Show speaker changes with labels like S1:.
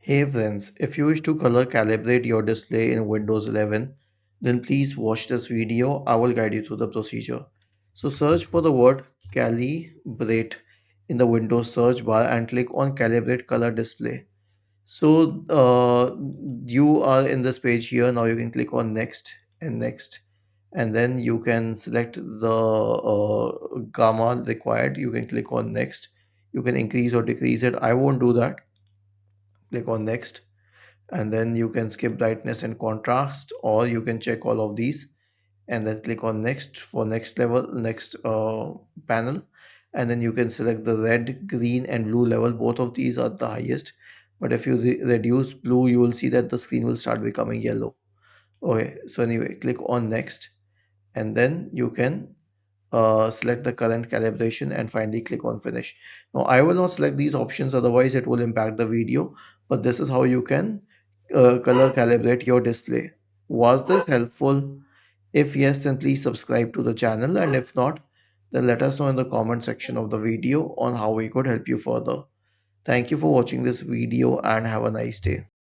S1: Hey friends, if you wish to color calibrate your display in Windows 11, then please watch this video. I will guide you through the procedure. So search for the word calibrate in the Windows search bar and click on calibrate color display. So you are in this page here. Now you can click on next, and then you can select the gamma required. You can click on next. You can increase or decrease it. I won't do that. Click on next, and then you can skip brightness and contrast, or you can check all of these and then click on next for next level, next panel, and then you can select the red, green and blue level. Both of these are the highest, but if you reduce blue, you will see that the screen will start becoming yellow. Okay, so anyway, click on next, and then you can select the current calibration and finally click on finish. Now I will not select these options, otherwise it will impact the video, but this is how you can color calibrate your display. Was this helpful? If yes, then please subscribe to the channel, and if not, then let us know in the comment section of the video on how we could help you further. Thank you for watching this video and have a nice day.